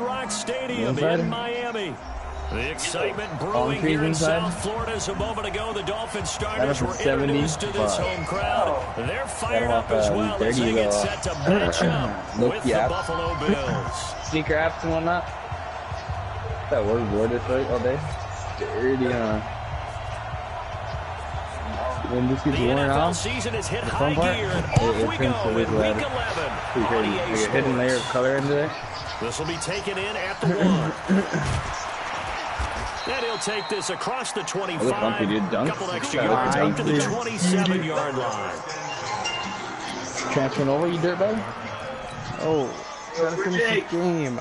Rock Stadium in Miami. The excitement brewing here in South Florida. A moment ago, the Dolphins starters were introduced to this home crowd. They're fired up as well as they get set to match up with the Buffalo Bills. Sneaker apps and whatnot. That word this right all day. Dirty, when this gets worn off, season is hit high gear, and off we go in Week 11. Like a hidden layer of color into it. This will be taken in at the 1. And he'll take this across the 25. A couple extra yards up to the 27-yard line. Transferring over, you dirtbag? Oh, gotta finish the game.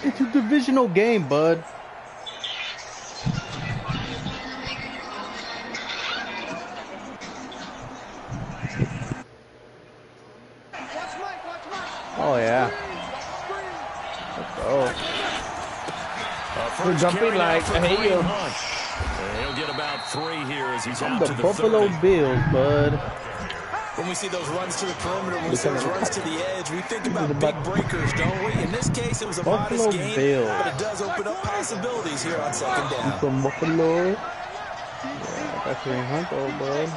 It's a divisional game, bud. Oh, yeah. Let's go. We're jumping like a hail. He'll get about 3 here as he's out the to the Buffalo 30. Bills, bud. When we see those runs to the perimeter, when we see those runs to the edge, we think about big breakers, don't we? In this case, it was a modest game, but it does open up possibilities here on second down. From Buffalo. Yeah, that's 300, bud.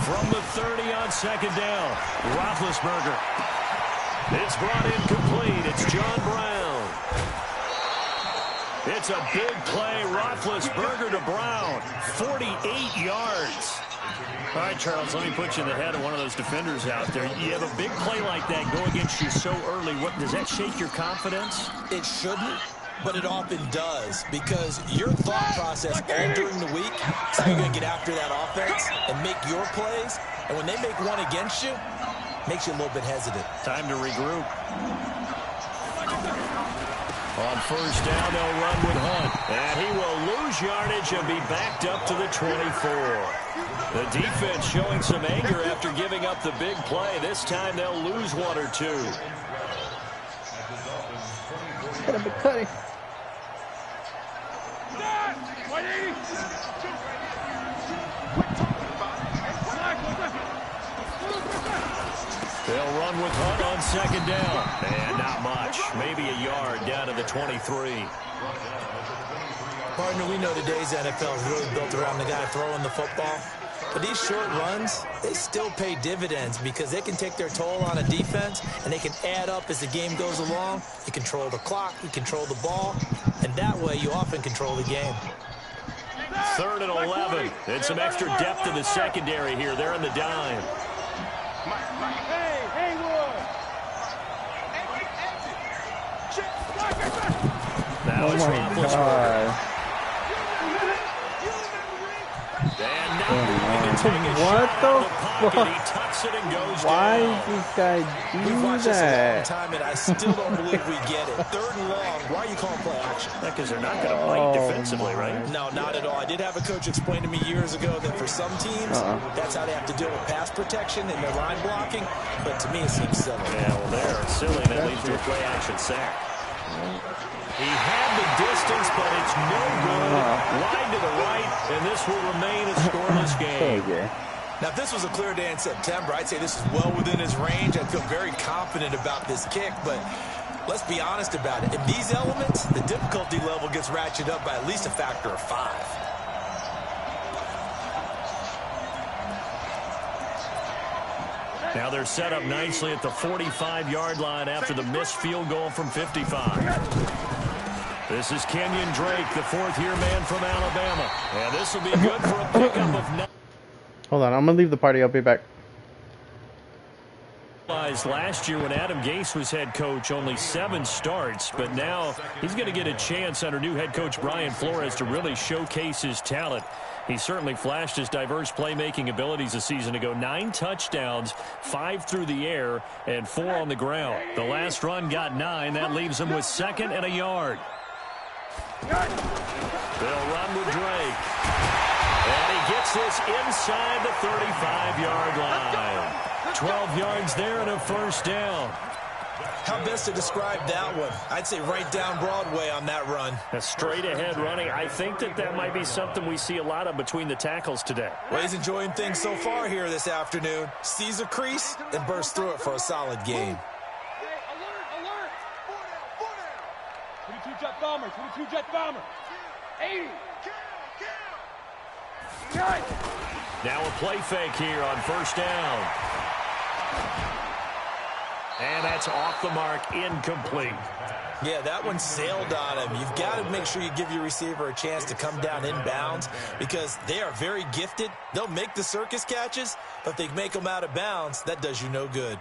From the 30 on second down, Roethlisberger. It's brought in complete. It's John Brown. It's a big play. Roethlisberger to Brown. 48 yards. All right, Charles, let me put you in the head of one of those defenders out there. You have a big play like that go against you so early. What, does that shake your confidence? It shouldn't, but it often does, because your thought process all during the week is how you're going to get after that offense and make your plays. And when they make one against you, makes you a little bit hesitant. Time to regroup. On first down, they'll run with Hunt. And he will lose yardage and be backed up to the 24. The defense showing some anger after giving up the big play. This time they'll lose 1 or 2. Cut it. They'll run with Hunt on second down. And not much. Maybe a yard down to the 23. Partner, we know today's NFL is really built around the guy throwing the football. But these short runs, they still pay dividends because they can take their toll on a defense, and they can add up as the game goes along. You control the clock, you control the ball, and that way you often control the game. 3rd and 11. And some extra depth in the secondary here. They're in the dime. Now it's Roethlisberger. What the fuck? He tucks it and goes Why down. does this guy We've watched do this a long that? time, and I still don't believe we get it. 3rd and long, why are you calling play action? Because they're not going to play defensively, right? No, not at all. I did have a coach explain to me years ago that for some teams, that's how they have to deal with pass protection and their line blocking. But to me, it seems silly. Yeah, well, they're silly. That leads to a play action sack. He had the distance, but it's no good. Wide to the right, and this will remain a scoreless game. Now, if this was a clear day in September, I'd say this is well within his range. I'd feel very confident about this kick, but let's be honest about it. In these elements, the difficulty level gets ratcheted up by at least a factor of 5. Now they're set up nicely at the 45-yard line after the missed field goal from 55. This is Kenyon Drake, the 4th-year man from Alabama. And this will be good for a pickup of 9. Hold on, I'm gonna leave the party. I'll be back. Last year when Adam Gase was head coach, only 7 starts, but now he's going to get a chance under new head coach Brian Flores to really showcase his talent. He certainly flashed his diverse playmaking abilities a season ago. 9 touchdowns, 5 through the air, and 4 on the ground. The last run got 9. That leaves him with 2nd and a yard. They'll run with Drake. And he gets this inside the 35-yard line. 12 yards there and a first down. How best to describe that one? I'd say right down Broadway on that run. A straight-ahead running. I think that might be something we see a lot of between the tackles today. Well, he's enjoying things so far here this afternoon. Sees a crease and bursts through it for a solid game. Hey, alert! 4 down. 22 jet bomber, 22 jet bomber. 80. Now a play fake here on first down. And that's off the mark, incomplete. Yeah, that one sailed on him. You've got to make sure you give your receiver a chance to come down inbounds because they are very gifted. They'll make the circus catches, but if they make them out of bounds, that does you no good.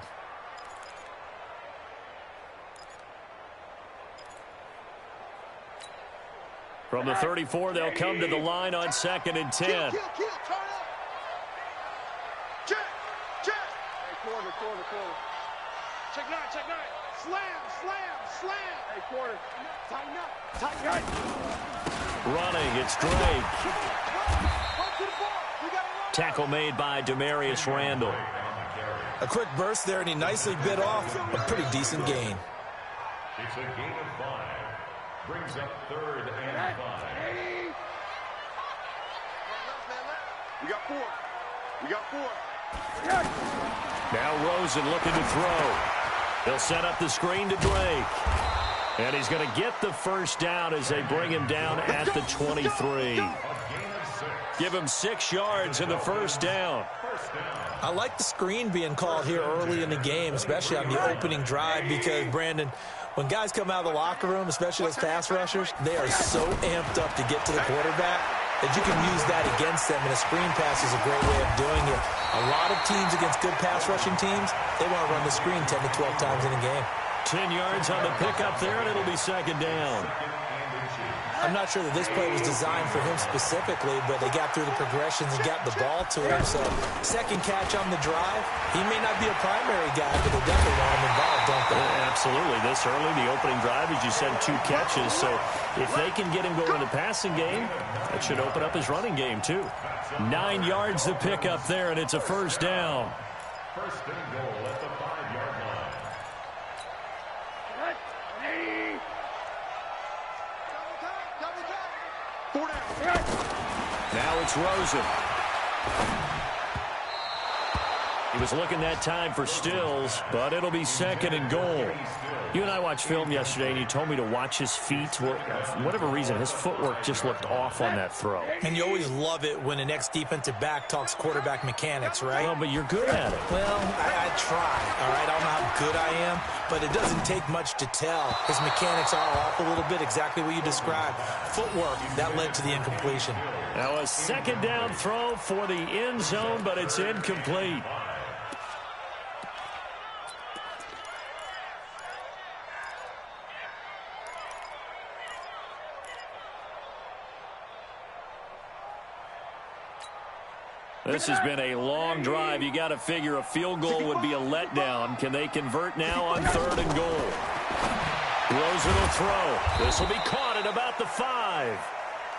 From the 34, they'll come to the line on 2nd and 10. Turn up. Check. Hey, quarter. Check nine. Slam. Hey, quarter. Tighten up. Running, it's Drake. Tackle made by Demarius Randall. A quick burst there, and he nicely bit off a pretty decent gain. It's a gain of 5. Brings up 3rd and 5. We got four. Now Rosen looking to throw. He'll set up the screen to Drake. And he's going to get the first down as they bring him down at the 23. Give him 6 yards in the first down. I like the screen being called here early in the game, especially on the opening drive, because, Brandon, when guys come out of the locker room, especially those pass rushers, they are so amped up to get to the quarterback that you can use that against them, and a screen pass is a great way of doing it. A lot of teams against good pass rushing teams, they want to run the screen 10 to 12 times in a game. 10 yards on the pickup there, and it'll be 2nd down. I'm not sure that this play was designed for him specifically, but they got through the progressions and got the ball to him. So, second catch on the drive. He may not be a primary guy, but they definitely want him involved, don't they? Absolutely. This early, the opening drive, as you said, 2 catches. So, if they can get him going in the passing game, that should open up his running game, too. 9 yards to pick up there, and it's a first down. First and goal at the 5-yard line. Now it's Rosen. He was looking that time for Stills, but it'll be 2nd and goal. You and I watched film yesterday, and you told me to watch his feet. For whatever reason, his footwork just looked off on that throw. And you always love it when an ex-defensive back talks quarterback mechanics, right? Well, but you're good at it. Well, I try, all right? I don't know how good I am, but it doesn't take much to tell. His mechanics are off a little bit, exactly what you described. Footwork, that led to the incompletion. Now a 2nd down throw for the end zone, but it's incomplete. This has been a long drive. You got to figure a field goal would be a letdown. Can they convert now on 3rd and goal? Rosen will throw. This will be caught at about the 5.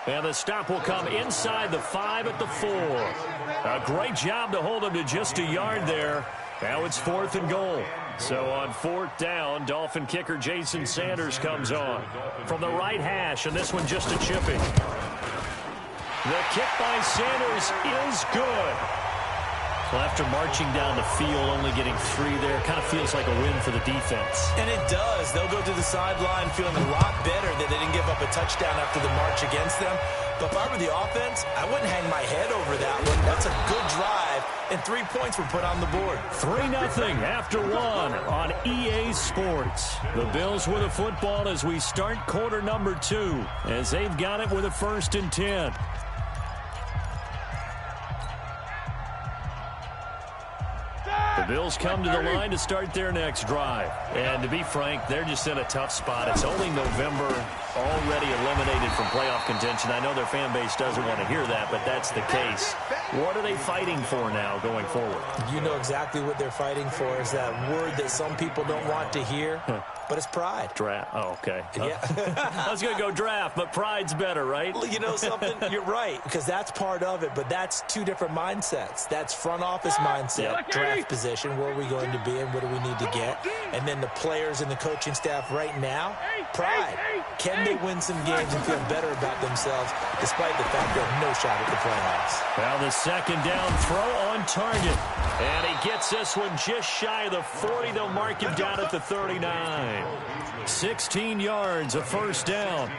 And the stop will come inside the 5 at the 4. A great job to hold him to just a yard there. Now it's 4th and goal. So on 4th down, Dolphin kicker Jason Sanders comes on from the right hash, and this one just a chipping. The kick by Sanders is good. Well, after marching down the field, only getting 3 there, kind of feels like a win for the defense. And it does. They'll go to the sideline feeling a lot better that they didn't give up a touchdown after the march against them. But if I were the offense, I wouldn't hang my head over that one. That's a good drive, and 3 points were put on the board. 3-0 after 1 on EA Sports. The Bills with a football as we start quarter number 2, as they've got it with a 1st and 10. The Bills come to the line to start their next drive. And to be frank, they're just in a tough spot. It's only November, already eliminated from playoff contention. I know their fan base doesn't want to hear that, but that's the case. What are they fighting for now going forward? You know exactly what they're fighting for is that word that some people don't want to hear, but it's pride. Draft. Oh, okay. Yeah. I was going to go draft, but pride's better, right? Well, you know something? You're right, because that's part of it, but that's two different mindsets. That's front office mindset, draft position, where are we going to be and what do we need to get? And then the players and the coaching staff right now, pride. Can they win some games and feel better about themselves despite the fact they have no shot at the playoffs? Well, the second down throw on target. And he gets this one just shy of the 40. They'll mark him down at the 39. 16 yards, a first down.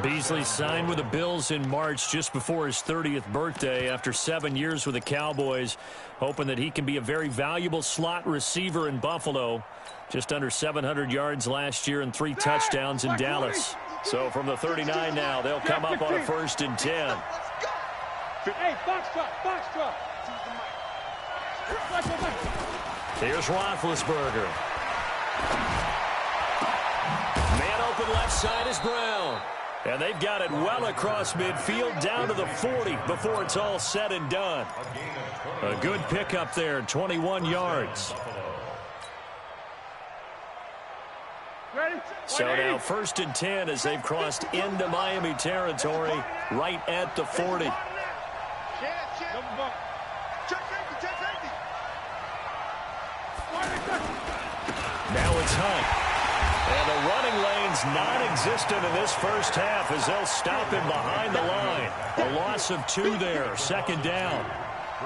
Beasley signed with the Bills in March just before his 30th birthday after 7 years with the Cowboys, hoping that he can be a very valuable slot receiver in Buffalo. Just under 700 yards last year and 3 touchdowns in Dallas. So from the 39 now, they'll come up on a 1st and 10. Hey, box truck, box truck. Here's Roethlisberger. Man open left side is Brown. And they've got it well across midfield down to the 40 before it's all said and done. A good pickup there, 21 yards. So now 1st and 10 as they've crossed into Miami territory right at the 40. Now it's Hunt. And the running lane's non-existent in this first half as they'll stop him behind the line. A loss of 2 there, 2nd down.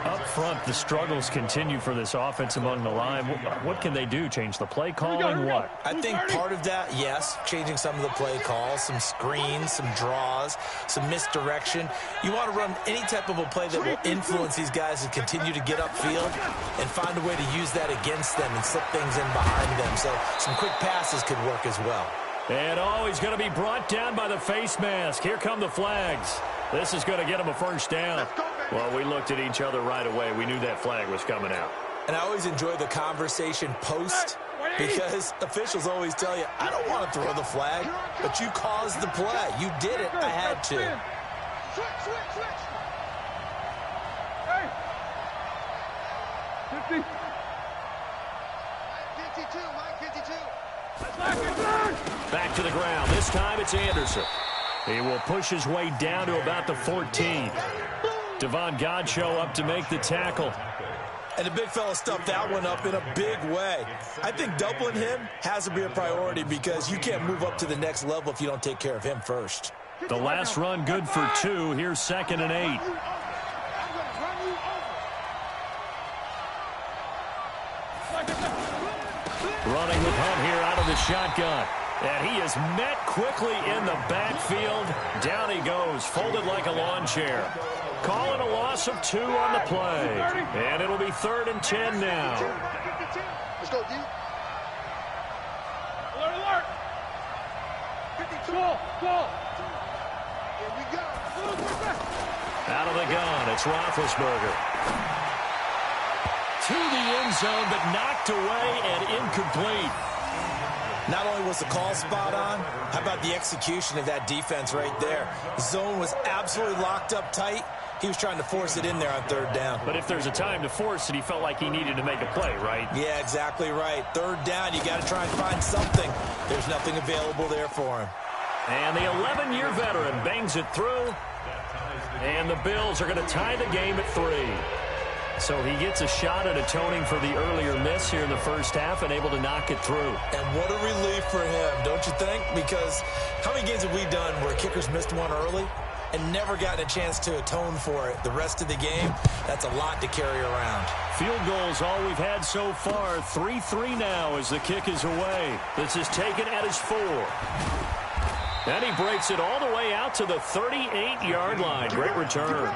Up front, the struggles continue for this offense among the line. What can they do? Change the play calling? What? I think part of that, yes, changing some of the play calls, some screens, some draws, some misdirection. You want to run any type of a play that will influence these guys to continue to get upfield and find a way to use that against them and slip things in behind them. So some quick passes could work as well. And he's going to be brought down by the face mask. Here come the flags. This is going to get him a 1st down. Well, we looked at each other right away. We knew that flag was coming out. And I always enjoy the conversation post because officials always tell you, I don't want to throw the flag, but you caused the play. You did it. I had to. Hey. 52. Back to the ground. This time it's Anderson. He will push his way down to about the 14. Devon Godchaux up to make the tackle. And the big fella stuffed that one up in a big way. I think doubling him has to be a priority because you can't move up to the next level if you don't take care of him first. The last run good for 2. Here's 2nd and 8. Running with Hunt here out of the shotgun. And he is met quickly in the backfield. Down he goes, folded like a lawn chair. Calling a loss of 2 on the play. And it'll be 3rd and 10 now. Let's go, D. Alert, alert. 52. Go. Here we go. Out of the gun, it's Roethlisberger. To the end zone, but knocked away and incomplete. Not only was the call spot on, how about the execution of that defense right there? The zone was absolutely locked up tight. He was trying to force it in there on 3rd down. But if there's a time to force it, he felt like he needed to make a play, right? Yeah, exactly right. 3rd down, you got to try and find something. There's nothing available there for him. And the 11-year veteran bangs it through. And the Bills are going to tie the game at 3. So he gets a shot at atoning for the earlier miss here in the first half and able to knock it through. And what a relief for him, don't you think? Because how many games have we done where kickers missed one early and never gotten a chance to atone for it the rest of the game? That's a lot to carry around. Field goals all we've had so far. 3-3 now as the kick is away. This is taken at his 4. And he breaks it all the way out to the 38-yard line. Great return.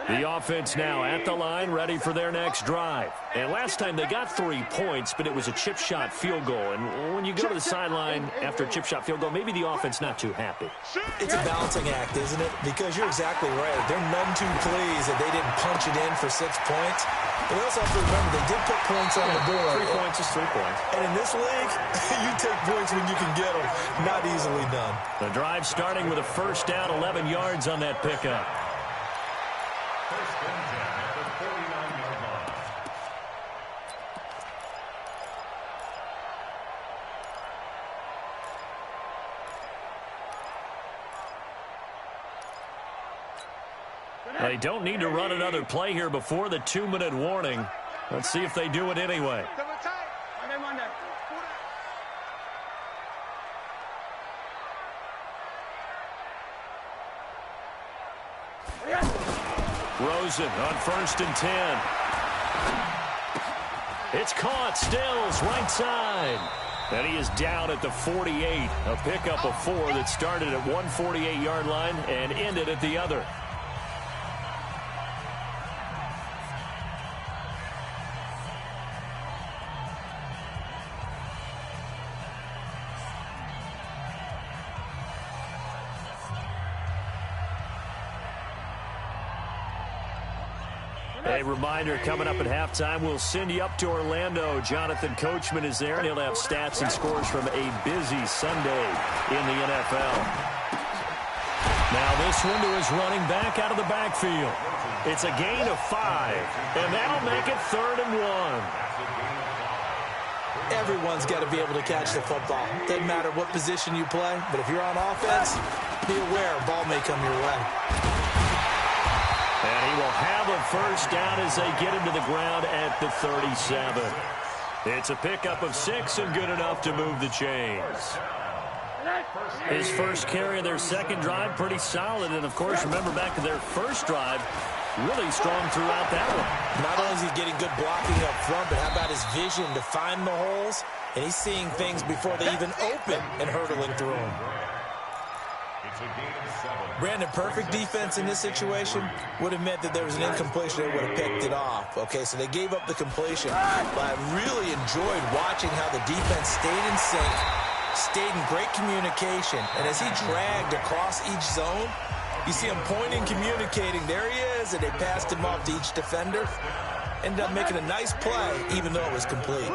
The offense now at the line, ready for their next drive. And last time they got 3 points, but it was a chip shot field goal. And when you go to the sideline after a chip shot field goal, maybe the offense not too happy. It's a balancing act, isn't it? Because you're exactly right. They're none too pleased that they didn't punch it in for 6 points. But they also have to remember they did put points on the board. 3 points is 3 points. And in this league, you take points when you can get them. Not easily done. The drive starting with a first down, 11 yards on that pickup. First and 10 at the 49-yard line. They don't need to run another play here before the 2-minute warning. Let's see if they do it anyway. Rosen on first and 10. It's caught. Stills right side. And he is down at the 48. A pickup of 4 that started at one 48-yard line and ended at the other. A reminder, coming up at halftime, we'll send you up to Orlando. Jonathan Coachman is there, and he'll have stats and scores from a busy Sunday in the NFL. Now this one to his running back out of the backfield. It's a gain of 5, and that'll make it 3rd and 1. Everyone's got to be able to catch the football. Doesn't matter what position you play, but if you're on offense, be aware a ball may come your way. And he will have a first down as they get him to the ground at the 37. It's a pickup of 6 and good enough to move the chains. His first carry of their second drive, pretty solid. And, of course, remember back to their first drive, really strong throughout that one. Not only is he getting good blocking up front, but how about his vision to find the holes? And he's seeing things before they even open and hurtling through them. Brandon, perfect defense in this situation would have meant that there was an incompletion. They would have picked it off. Okay, so they gave up the completion. But I really enjoyed watching how the defense stayed in sync, stayed in great communication. And as he dragged across each zone, you see him pointing, communicating. There he is, and they passed him off to each defender. Ended up making a nice play, even though it was complete.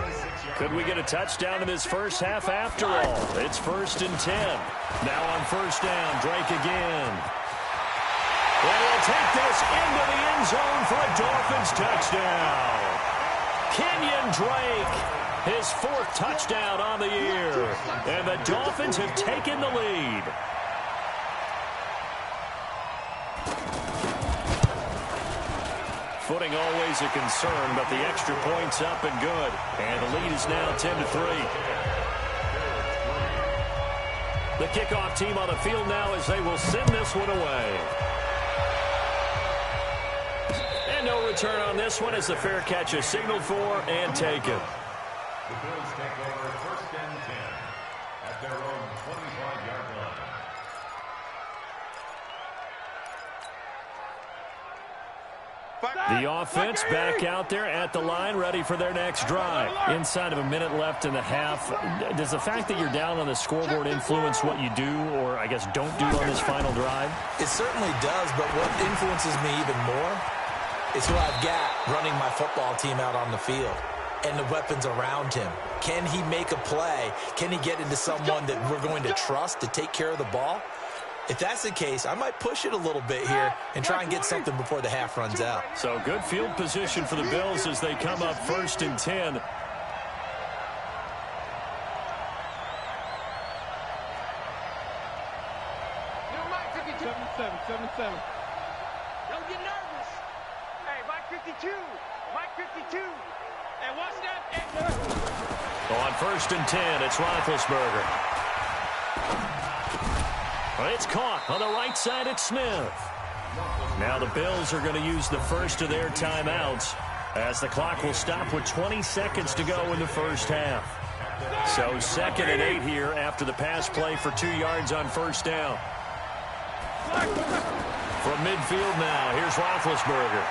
Could we get a touchdown in this first half after all? It's 1st and 10. Now on first down, Drake again. And he'll take this into the end zone for a Dolphins touchdown. Kenyon Drake, his 4th touchdown on the year. And the Dolphins have taken the lead. Footing always a concern, but the extra point's up and good. And the lead is now 10-3. The kickoff team on the field now as they will send this one away. And no return on this one as the fair catch is signaled for and taken. The Bills take over 1st and 10 at their own 25-yard line. The offense back out there at the line, ready for their next drive. Inside of a minute left in the half, does the fact that you're down on the scoreboard influence what you do or, I guess, don't do on this final drive? It certainly does, but what influences me even more is who I've got running my football team out on the field and the weapons around him. Can he make a play? Can he get into someone that we're going to trust to take care of the ball? If that's the case, I might push it a little bit here and try and get something before the half runs out. So good field position for the Bills as they come up 1st and 10. Seven. Don't get nervous. Hey, Mike 52. Mike 52. Hey, watch that. On 1st and 10, it's Roethlisberger. It's caught on the right side at Smith. Now the Bills are going to use the first of their timeouts as the clock will stop with 20 seconds to go in the first half. So 2nd and 8 here after the pass play for 2 yards on first down. From midfield now, here's Roethlisberger.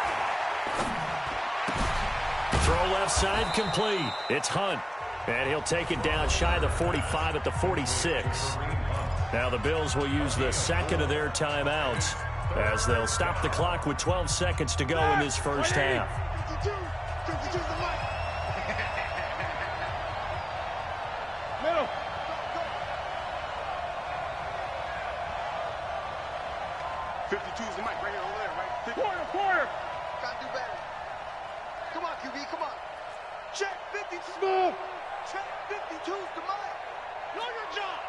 Throw left side complete. It's Hunt. And he'll take it down shy of the 45 at the 46. Now the Bills will use the second of their timeouts as they'll stop the clock with 12 seconds to go in this first half. 52's the mic. Middle. 52's the mic right here, over there, right? Quarter. Gotta do better. Come on, QB, come on. Check 52. Smooth. Check 52's the mic. Know your job.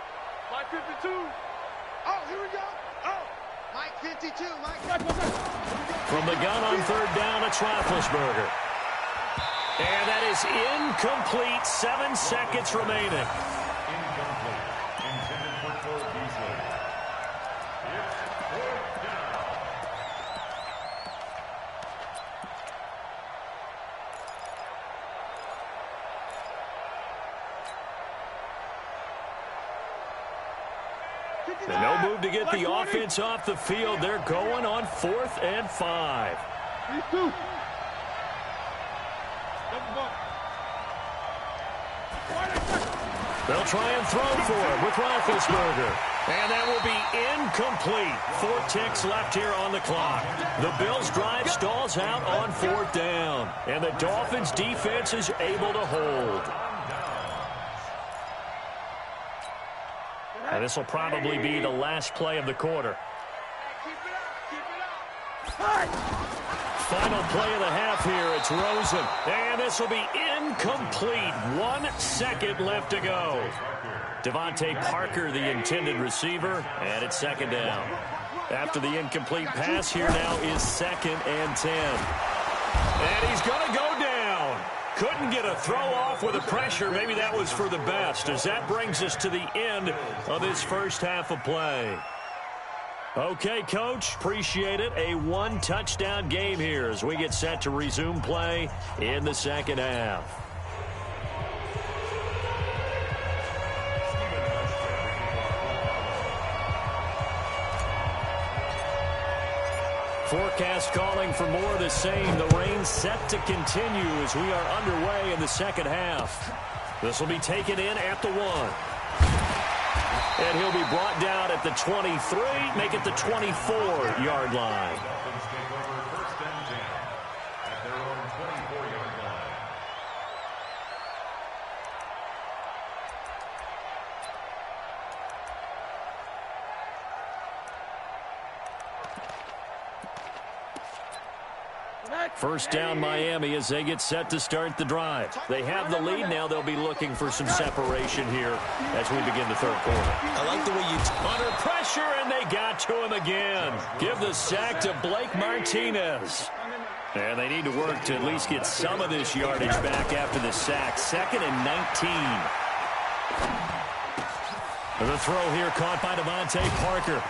Mike 52. Oh, here we go. Oh. Mike 52. Mike. From the gun on third down, it's Roethlisberger. And that is incomplete. 7 seconds remaining. Incomplete. Intended for Cole Beasley. It's fourth down. And no move to get the offense off the field. They're going on 4th and 5. They'll try and throw for it with Roethlisberger. And that will be incomplete. 4 ticks left here on the clock. The Bills' drive stalls out on 4th down. And the Dolphins' defense is able to hold. And this will probably be the last play of the quarter. Final play of the half here. It's Rosen. And this will be incomplete. 1 second left to go. Devontae Parker, the intended receiver, and it's second down. After the incomplete pass, here now is 2nd and 10. And he's going to go down. Couldn't get a throw off with the pressure. Maybe that was for the best, as that brings us to the end of this first half of play. Okay, Coach, appreciate it. A 1-touchdown game here as we get set to resume play in the second half. Forecast calling for more of the same. The rain set to continue as we are underway in the second half. This will be taken in at the 1. And he'll be brought down at the 23, make it the 24-yard line. Dolphins take over first and 10 at their own 24-yard line. First down Miami as they get set to start the drive. They have the lead. Now they'll be looking for some separation here as we begin the third quarter. I like the way you... Under pressure, and they got to him again. Give the sack to Blake Martinez. And they need to work to at least get some of this yardage back after the sack. 2nd and 19. The throw here caught by Devontae Parker.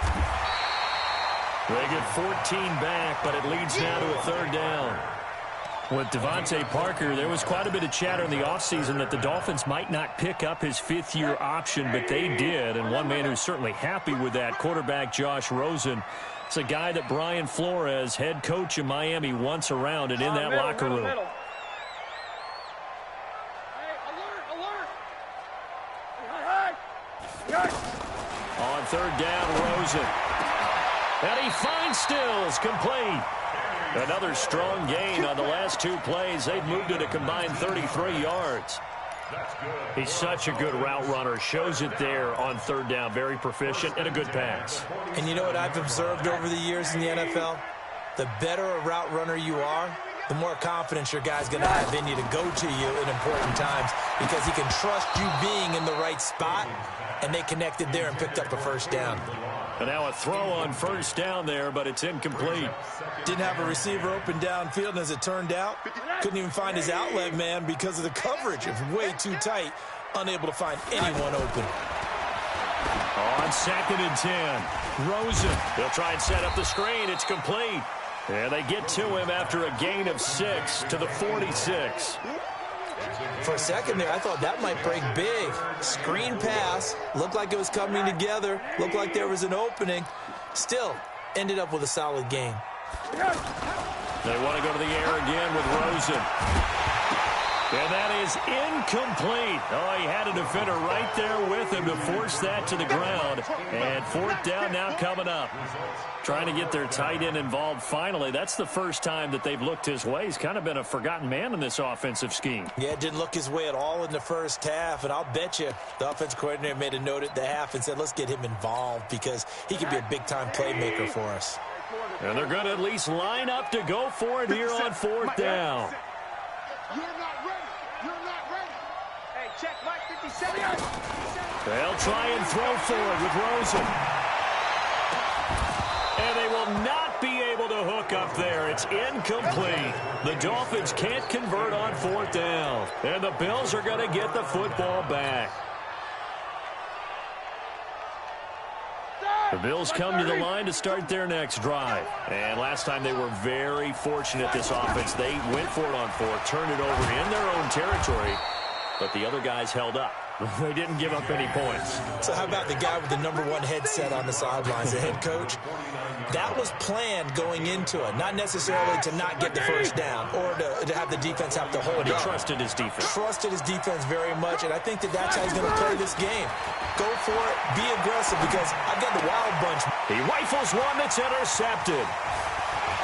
They get 14 back, but it leads now to a third down. With Devontae Parker, there was quite a bit of chatter in the offseason that the Dolphins might not pick up his 5th-year option, but they did. And one man who's certainly happy with that, quarterback Josh Rosen. It's a guy that Brian Flores, head coach of Miami, wants around and in that locker room. On third down, Rosen. And he finds Stills, complete. Another strong gain on the last 2 plays. They've moved it a combined 33 yards. He's such a good route runner. Shows it there on third down. Very proficient and a good pass. And you know what I've observed over the years in the NFL? The better a route runner you are, the more confidence your guy's going to have in you to go to you in important times because he can trust you being in the right spot, and they connected there and picked up a first down. And now a throw on first down there, but it's incomplete. Didn't have a receiver open downfield, and as it turned out, couldn't even find his outlet man because of the coverage. It was way too tight, unable to find anyone open. On 2nd and 10, Rosen. They'll try and set up the screen. It's complete. And they get to him after a gain of 6 to the 46. For a second there, I thought that might break big. Screen pass. Looked like it was coming together. Looked like there was an opening. Still, ended up with a solid game. They want to go to the air again with Rosen. And that is incomplete. Oh, he had a defender right there with him to force that to the ground. And fourth down now coming up. Trying to get their tight end involved finally. That's the first time that they've looked his way. He's kind of been a forgotten man in this offensive scheme. Yeah, it didn't look his way at all in the first half. And I'll bet you the offensive coordinator made a note at the half and said, let's get him involved because he could be a big-time playmaker for us. And they're going to at least line up to go for it here on fourth down. You're not ready. You're not ready. Hey, check Mike 57. They'll try and throw for it with Rosen. And they will not be able to hook up there. It's incomplete. The Dolphins can't convert on fourth down. And the Bills are going to get the football back. The Bills come to the line to start their next drive. And last time they were very fortunate, this offense. They went for it on fourth, turned it over in their own territory, but the other guys held up. They didn't give up any points. So how about the guy with the #1 headset on the sidelines, the head coach? That was planned going into it, not necessarily to not get the first down or to have the defense have to hold But he up. trusted his defense. Trusted his defense very much, and I think that that's how he's going to play this game. Go for it, be aggressive, because I've got the wild bunch. He rifles one that's intercepted.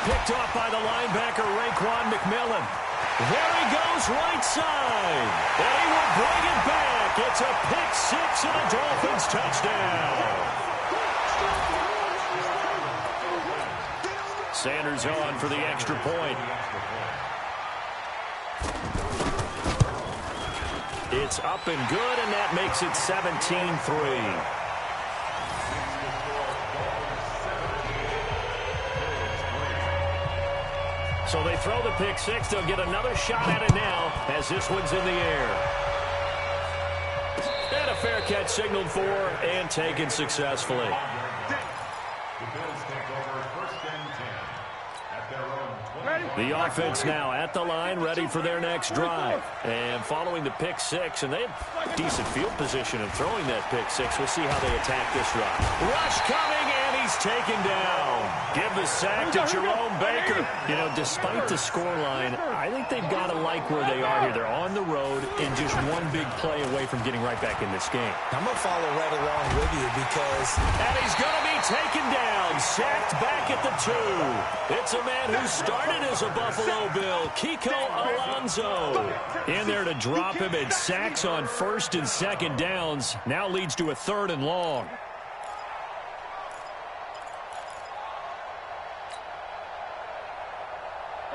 Picked off by the linebacker, Raekwon McMillan. There he goes, right side. And he will bring it back. It's a pick six and a Dolphins touchdown. Sanders on for the extra point. It's up and good, and that makes it 17-3. So they throw the pick six. They'll get another shot at it now as this one's in the air. And a fair catch signaled for and taken successfully. The offense now at the line, ready for their next drive. And following the pick six, and they have decent field position in throwing that pick six. We'll see how they attack this drive. Rush coming, and he's taken down. Give the sack to Jerome Baker. You know, despite the scoreline, I think they've got to like where they are here. They're on the road and just one big play away from getting right back in this game. I'm going to follow right along with you because... And he's going to be taken down, sacked back at the 2. It's a man who started as a Buffalo Bill, Kiko Alonso. In there to drop him, and sacks on first and second downs. Now leads to a 3rd and long.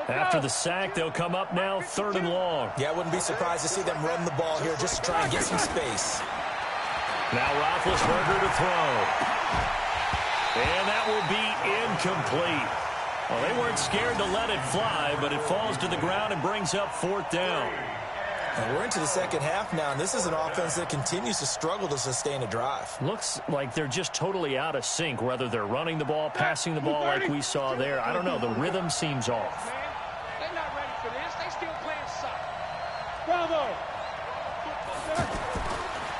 After the sack, they'll come up now 3rd and long. Yeah, I wouldn't be surprised to see them run the ball here just to try and get some space. Now Roethlisberger to throw. And that will be incomplete. Well, they weren't scared to let it fly, but it falls to the ground and brings up 4th down. And we're into the second half now, and this is an offense that continues to struggle to sustain a drive. Looks like they're just totally out of sync, whether they're running the ball, passing the ball like we saw there. I don't know. The rhythm seems off. They're not ready for this. They still playing soccer. Bravo.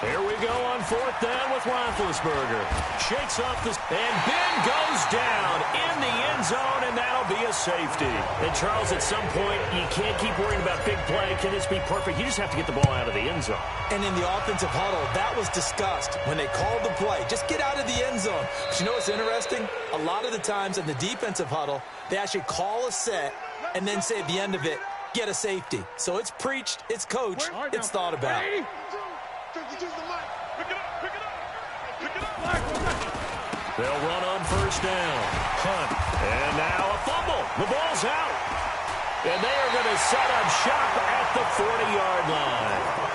Here we go on 4th down with Roethlisberger. Shakes off the... And Ben goes down in the end zone, and that'll be a safety. And, Charles, at some point, you can't keep worrying about big play. Can this be perfect? You just have to get the ball out of the end zone. And in the offensive huddle, that was discussed when they called the play. Just get out of the end zone. But you know what's interesting? A lot of the times in the defensive huddle, they actually call a set and then say at the end of it, get a safety. So it's preached, it's coached, it's thought about. They'll run on 1st down. Hunt. And now a fumble. The ball's out. And they are going to set up shop at the 40-yard line.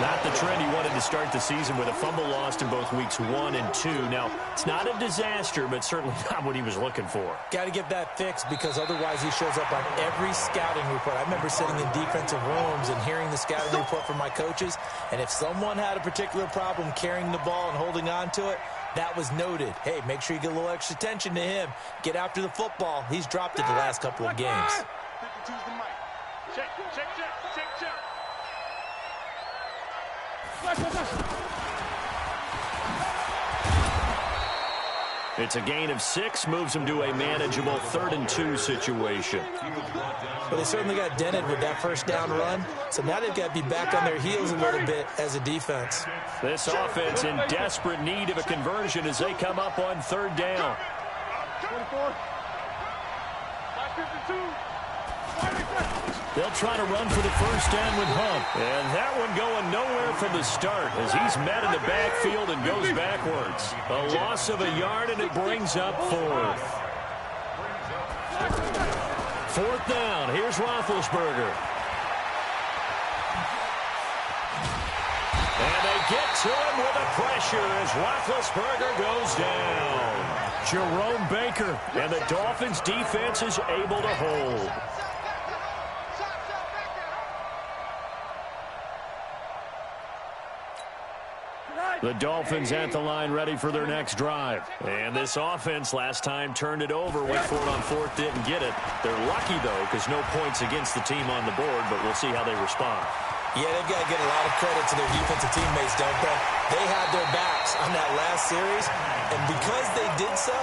Not the trend he wanted to start the season with, a fumble lost in both weeks 1 and 2. Now, it's not a disaster, but certainly not what he was looking for. Got to get that fixed because otherwise he shows up on every scouting report. I remember sitting in defensive rooms and hearing the scouting report from my coaches, and if someone had a particular problem carrying the ball and holding on to it, that was noted. Hey, make sure you get a little extra attention to him. Get after the football. He's dropped it the last couple of games. Check, check, check, check, check. It's a gain of 6, moves them to a manageable 3rd and 2 situation. Well, they certainly got dented with that first down run, so now they've got to be back on their heels a little bit as a defense. This offense in desperate need of a conversion as they come up on 3rd down. 24. 552. They'll try to run for the first down with Hunt. And that one going nowhere from the start as he's met in the backfield and goes backwards. A loss of a yard, and it brings up 4th. 4th down. Here's Roethlisberger. And they get to him with the pressure as Roethlisberger goes down. Jerome Baker, and the Dolphins' defense is able to hold. The Dolphins at the line ready for their next drive. And this offense last time turned it over, went for it on 4th, didn't get it. They're lucky, though, because no points against the team on the board, but we'll see how they respond. Yeah, they've got to get a lot of credit to their defensive teammates, don't they? They had their backs on that last series, and because they did so,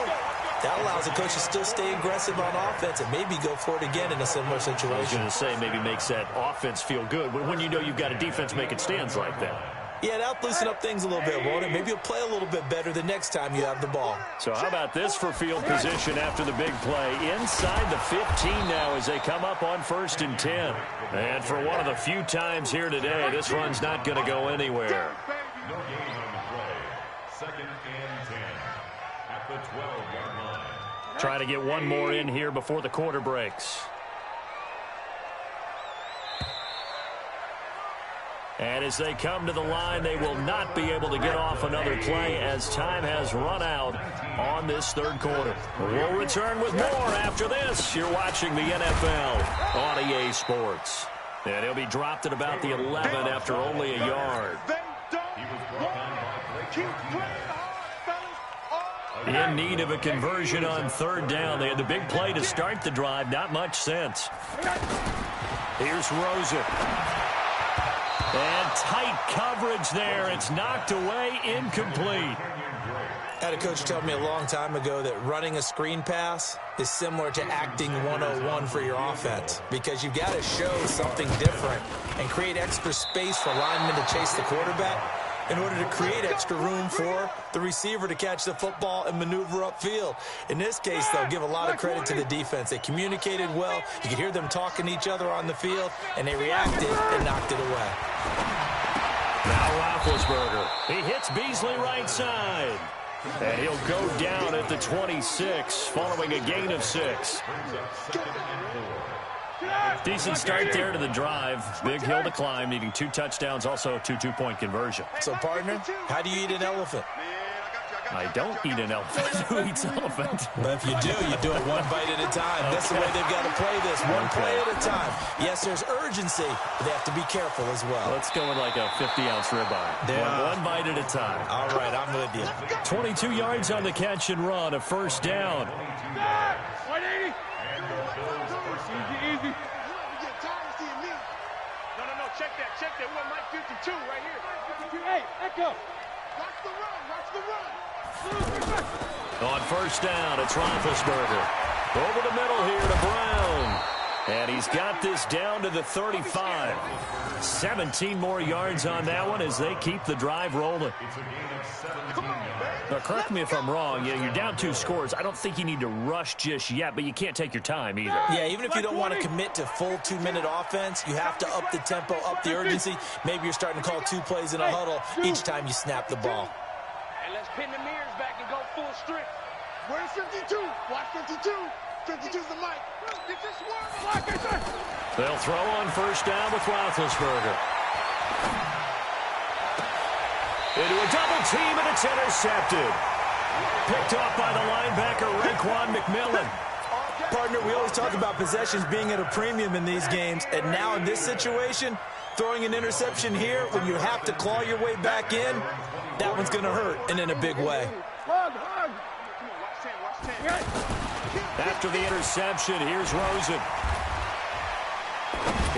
that allows the coach to still stay aggressive on offense and maybe go for it again in a similar situation. I was going to say maybe makes that offense feel good, but when you know you've got a defense making stands like that. Yeah, that'll loosen up things a little bit, won't it? Maybe you'll play a little bit better the next time you have the ball. So how about this for field position after the big play? Inside the 15 now as they come up on 1st and 10. And for one of the few times here today, this run's not going to go anywhere. No gain on the play. 2nd and 10 at the 12-yard line. Trying to get one more in here before the quarter breaks. And as they come to the line, they will not be able to get off another play as time has run out on this 3rd quarter. We'll return with more after this. You're watching the NFL on EA Sports. And he'll be dropped at about the 11 after only a yard. In need of a conversion on 3rd down. They had the big play to start the drive. Not much sense. Here's Rosen. And tight coverage there. It's knocked away, incomplete. I had a coach tell me a long time ago that running a screen pass is similar to acting 101 for your offense because you've got to show something different and create extra space for linemen to chase the quarterback in order to create extra room for the receiver to catch the football and maneuver upfield. In this case, they'll give a lot of credit to the defense. They communicated well. You could hear them talking to each other on the field, and they reacted and knocked it away. Now Roethlisberger. He hits Beasley right side. And he'll go down at the 26 following a gain of 6. Decent start there to the drive. Big hill to climb, needing 2 touchdowns, also a 2 two-point conversion. So, partner, how do you eat an elephant? I don't eat an elephant. Who eats elephant? But if you do it one bite at a time. That's the way they've got to play this, one play at a time. Yes, there's urgency, but they have to be careful as well. Let's go with like a 50-ounce ribeye. Yeah. One bite at a time. All right, I'm with you. 22 yards on the catch and run, a 1st down. 180. Easy. No, check that. One Mike 52 right here. Hey, Echo. Watch the run. On 1st down, it's Roethlisberger. Over the middle here to Brown. And he's got this down to the 35. 17 more yards on that one as they keep the drive rolling. Now, correct me if I'm wrong. You're down 2 scores. I don't think you need to rush just yet, but you can't take your time either. Yeah, even if you don't want to commit to full 2-minute offense, you have to up the tempo, up the urgency. Maybe you're starting to call 2 plays in a huddle each time you snap the ball. And let's pin the mirrors back and go full strip. Where's 52? Watch 52. 52's the mic. Get this one. They'll throw on 1st down with Roethlisberger. Into a double team, and it's intercepted. Picked off by the linebacker, Raekwon McMillan. Partner, we always talk about possessions being at a premium in these games, and now in this situation, throwing an interception here when you have to claw your way back in, that one's going to hurt, and in a big way. After the interception, here's Rosen.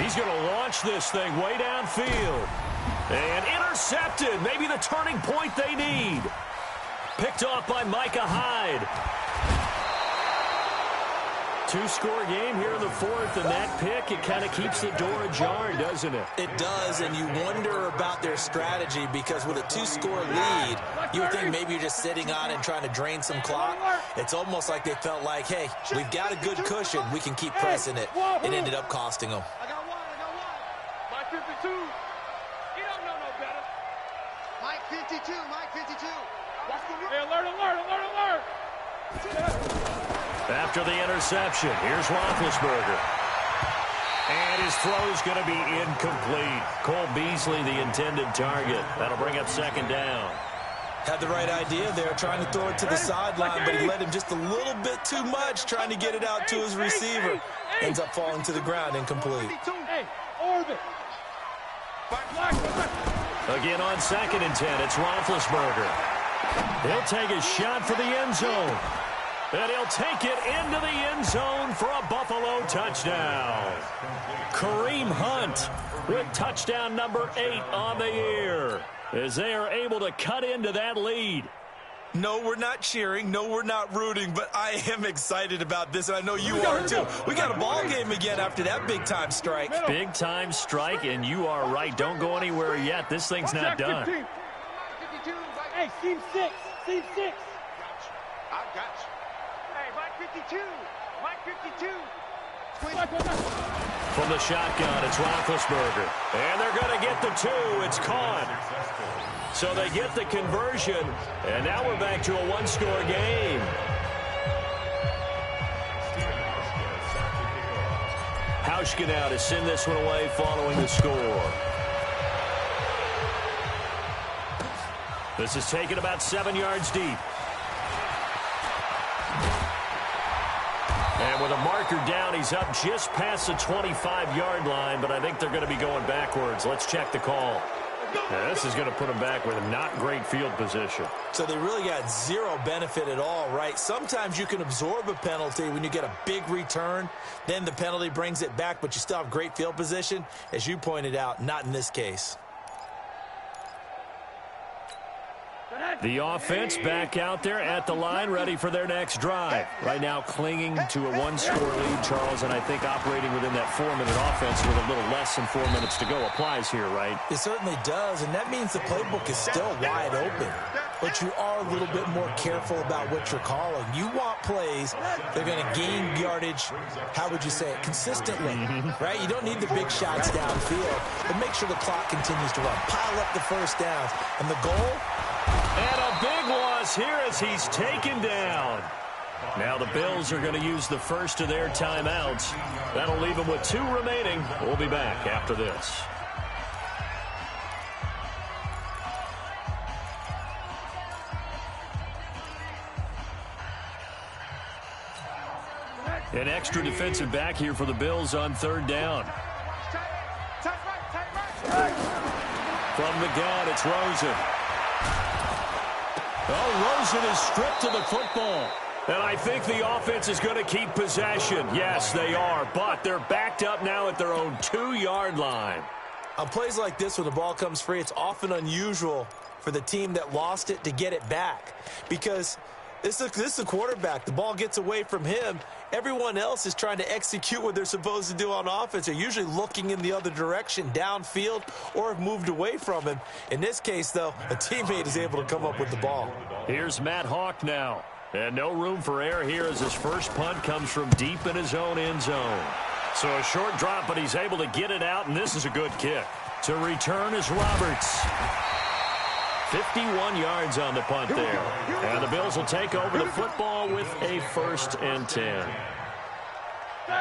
He's going to launch this thing way downfield. And intercepted. Maybe the turning point they need. Picked off by Micah Hyde. Two-score game here in the fourth, and that pick, it kind of keeps the door ajar, doesn't it? It does, and you wonder about their strategy because with a two-score lead, you would think maybe you're just sitting on it and trying to drain some clock. It's almost like they felt like, hey, we've got a good cushion. We can keep pressing it. It ended up costing them. I got one. Mike 52. You don't know no better. Mike 52. Hey, alert. After the interception, here's Roethlisberger. And his throw's going to be incomplete. Cole Beasley, the intended target. That'll bring up second down. Had the right idea there, trying to throw it to the sideline, but he let him just a little bit too much, trying to get it out to his receiver. Ends up falling to the ground, incomplete. Again on 2nd and 10, it's Roethlisberger. He'll take a shot for the end zone. And he'll take it into the end zone for a Buffalo touchdown. Kareem Hunt with touchdown number 8 on the year as they are able to cut into that lead. No, we're not cheering. No, we're not rooting, but I am excited about this, and I know you are too. We got a ball game again after that big-time strike. Big-time strike, and you are right. Don't go anywhere yet. This thing's not done. Hey, seam 6. I got you. Hey, Mike 52. From the shotgun, it's Roethlisberger. And they're going to get the 2. It's caught. So they get the conversion, and now we're back to a one-score game. Hauschka now to send this one away following the score. This is taken about 7 yards deep. And with a marker down, he's up just past the 25-yard line, but I think they're going to be going backwards. Let's check the call. Now, this is going to put them back with a not great field position. So they really got zero benefit at all, right? Sometimes you can absorb a penalty when you get a big return. Then the penalty brings it back, but you still have great field position. As you pointed out, not in this case. The offense back out there at the line, ready for their next drive. Right now clinging to a one-score lead, Charles, and I think operating within that 4-minute offense with a little less than 4 minutes to go applies here, right? It certainly does, and that means the playbook is still wide open. But you are a little bit more careful about what you're calling. You want plays that are going to gain yardage, how would you say it, consistently, right? You don't need the big shots downfield, but make sure the clock continues to run. Pile up the first downs. And the goal? And a big loss here as he's taken down. Now the Bills are going to use the first of their timeouts. That'll leave them with 2 remaining. We'll be back after this. An extra defensive back here for the Bills on 3rd down. From the gun, it's Rosen. Oh, Rosen is stripped to the football. And I think the offense is going to keep possession. Yes, they are, but they're backed up now at their own 2-yard line. On plays like this, when the ball comes free, it's often unusual for the team that lost it to get it back. Because this is a quarterback. The ball gets away from him. Everyone else is trying to execute what they're supposed to do on offense. They're usually looking in the other direction, downfield, or have moved away from him. In this case, though, a teammate is able to come up with the ball. Here's Matt Hawk now. And no room for error here as his first punt comes from deep in his own end zone. So a short drop, but he's able to get it out, and this is a good kick. To return is Roberts. 51 yards on the punt there. And the Bills will take over the football with a 1st and 10.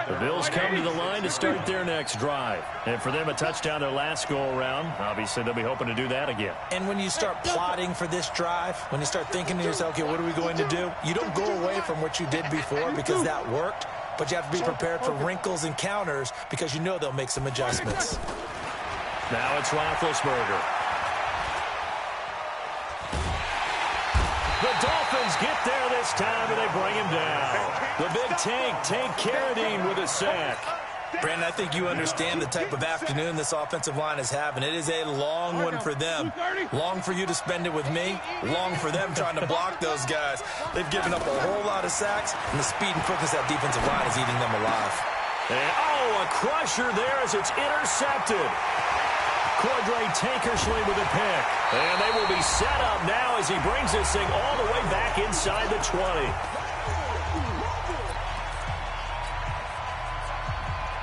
The Bills come to the line to start their next drive. And for them, a touchdown their last go-around. Obviously, they'll be hoping to do that again. And when you start plotting for this drive, when you start thinking to yourself, okay, what are we going to do? You don't go away from what you did before because that worked. But you have to be prepared for wrinkles and counters because you know they'll make some adjustments. Now it's Roethlisberger. The Dolphins get there this time, and they bring him down. The big Tank Carradine with a sack. Brandon, I think you understand the type of afternoon this offensive line is having. It is a long one for them. Long for you to spend it with me. Long for them trying to block those guys. They've given up a whole lot of sacks, and the speed and quickness of that defensive line is eating them alive. And, a crusher there as it's intercepted. Cordray Tankersley with a pick. And they will be set up now as he brings this thing all the way back inside the 20.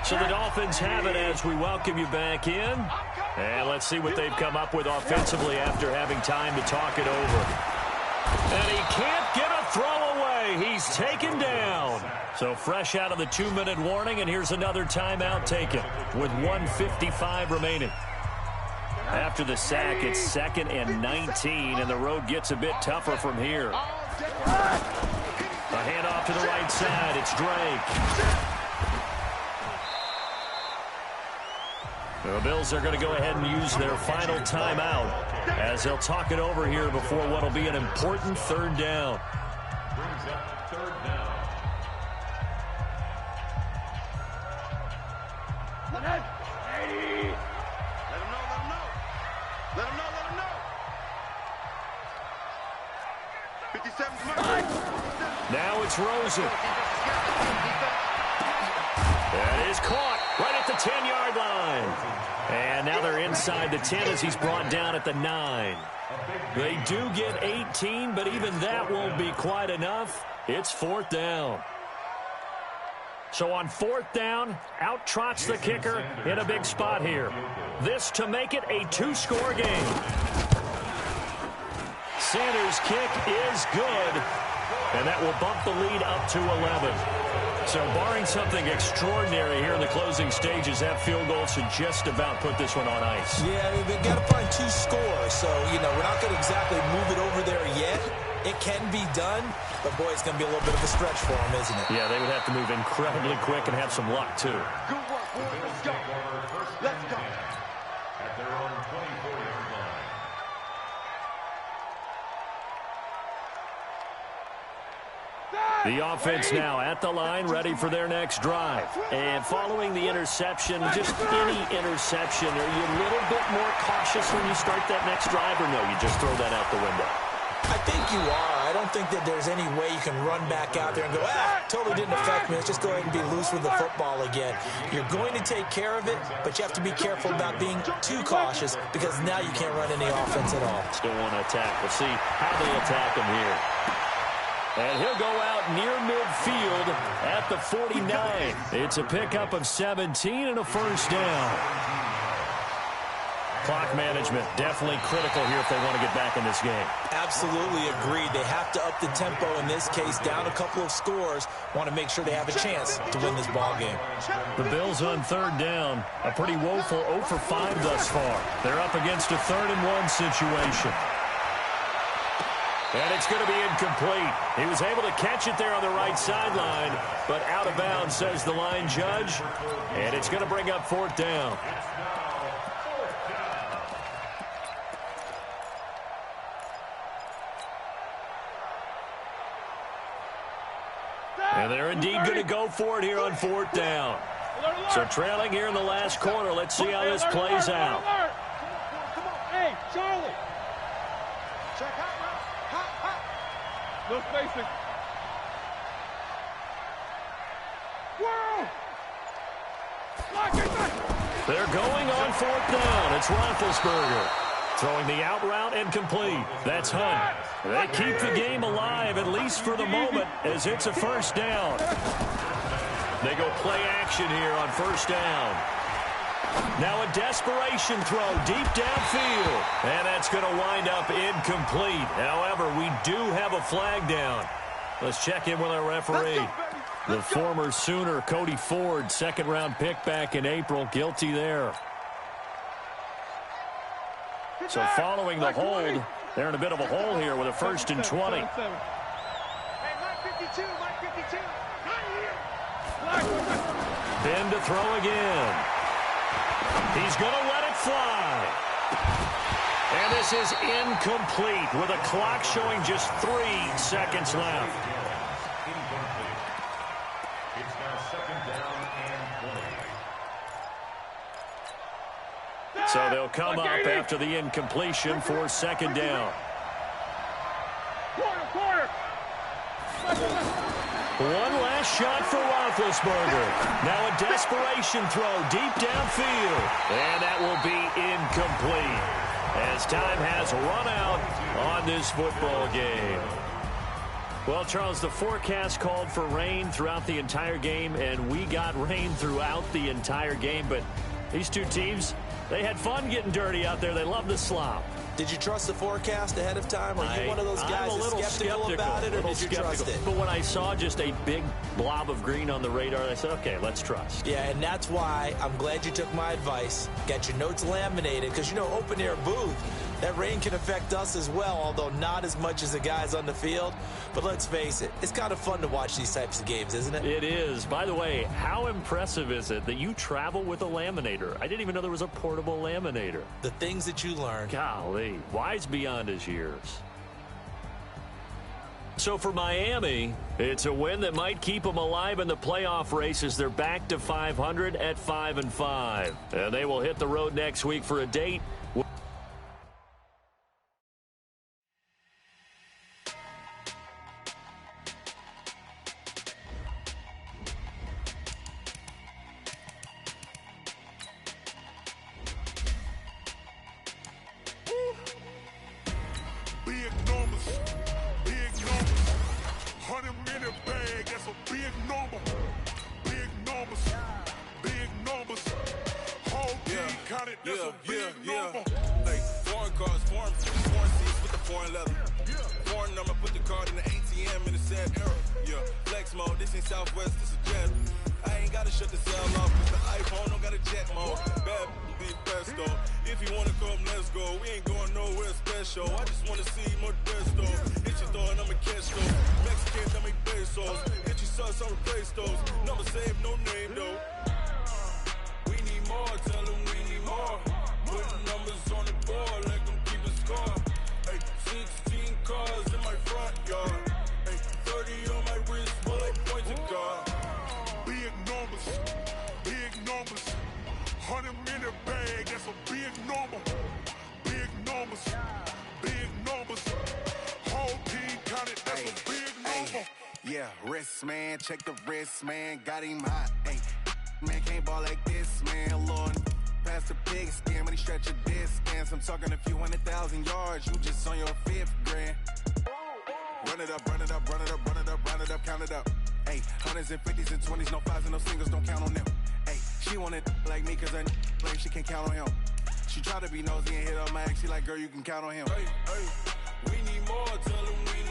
So the Dolphins have it as we welcome you back in. And let's see what they've come up with offensively after having time to talk it over. And he can't get a throw away. He's taken down. So fresh out of the 2-minute warning, and here's another timeout taken with 1:55 remaining. After the sack, it's 2nd and 19, and the road gets a bit tougher from here. A handoff to the right side. It's Drake. The Bills are going to go ahead and use their final timeout as they'll talk it over here before what will be an important 3rd down. Brings up 3rd down. Let him know. 57's mark. Now it's Rosen. That is caught right at the 10-yard line. And now they're inside the 10 as he's brought down at the 9. They do get 18, but even that won't be quite enough. It's 4th down. So on 4th down, out trots the kicker in a big spot here. This to make it a 2-score game. Sanders' kick is good, and that will bump the lead up to 11. So barring something extraordinary here in the closing stages, that field goal should just about put this one on ice. Yeah, they've got to find 2 scores. So, we're not going to exactly move it over there yet. It can be done, but, boy, it's going to be a little bit of a stretch for them, isn't it? Yeah, they would have to move incredibly quick and have some luck, too. Good work, boys. Let's go. Let's go. At their own 24-yard line. The offense now at the line, ready for their next drive. And following the interception, just any interception, are you a little bit more cautious when you start that next drive, or no, you just throw that out the window? I think you are. I don't think that there's any way you can run back out there and go, totally didn't affect me. Let's just go ahead and be loose with the football again. You're going to take care of it, but you have to be careful about being too cautious because now you can't run any offense at all. Still want to attack. We'll see how they attack him here. And he'll go out near midfield at the 49. It's a pickup of 17 and a 1st down. Clock management definitely critical here if they want to get back in this game. Absolutely agreed. They have to up the tempo in this case, down a couple of scores. Want to make sure they have a chance to win this ball game. The Bills on 3rd down, a pretty woeful 0 for 5 thus far. They're up against a 3rd and 1 situation. And it's going to be incomplete. He was able to catch it there on the right sideline, but out of bounds, says the line judge. And it's going to bring up 4th down. And they're indeed going to go for it here on 4th down. So trailing here in the last quarter. Let's see how this plays out. Come on. Hey, Charlie. Check out. No spacing. Whoa! They're going on 4th down. It's Roethlisberger. Throwing the out route and complete. That's Hunt. They keep the game alive, at least for the moment, as it's a 1st down. They go play action here on 1st down. Now a desperation throw deep downfield. And that's going to wind up incomplete. However, we do have a flag down. Let's check in with our referee. The former Sooner, Cody Ford, 2nd-round pick back in April, guilty there. So following the hold, they're in a bit of a hole here with a 1st and 20. Hey, Mike 52, Mike 52. Ben to throw again. He's going to let it fly. And this is incomplete with a clock showing just 3 seconds left. It's now 2nd down and 20. So they'll come up after the incompletion for second down. One last shot for Roethlisberger. Now a desperation throw deep downfield. And that will be incomplete as time has run out on this football game. Well, Charles, the forecast called for rain throughout the entire game, and we got rain throughout the entire game. But these two teams, they had fun getting dirty out there. They love the slop. Did you trust the forecast ahead of time? Are you one of those guys that's skeptical about it, or did you trust it? But when I saw just a big blob of green on the radar, I said, okay, let's trust. Yeah, and that's why I'm glad you took my advice. Got your notes laminated, because, you know, open-air booth, that rain can affect us as well, although not as much as the guys on the field. But let's face it, it's kind of fun to watch these types of games, isn't it? It is. By the way, how impressive is it that you travel with a laminator? I didn't even know there was a portable laminator. The things that you learn. Golly, wise beyond his years. So for Miami, it's a win that might keep them alive in the playoff race as they're back to 500 at 5-5. And they will hit the road next week for a date. Check the wrist, man, got him hot. Ay, man, can't ball like this, man. Lord, past the pig skin, but he stretch a distance. I'm talking a few 100,000 yards, you just on your 5th grand. Run it up, run it up, run it up, run it up, run it up, count it up. Ay, 100s and 50s and 20s, no 5s and no singles, don't count on them. Ay, she want it like me, cause her claim she can't count on him. She try to be nosy and hit up my ex, she like, girl, you can count on him. Hey, hey, we need more, tell him we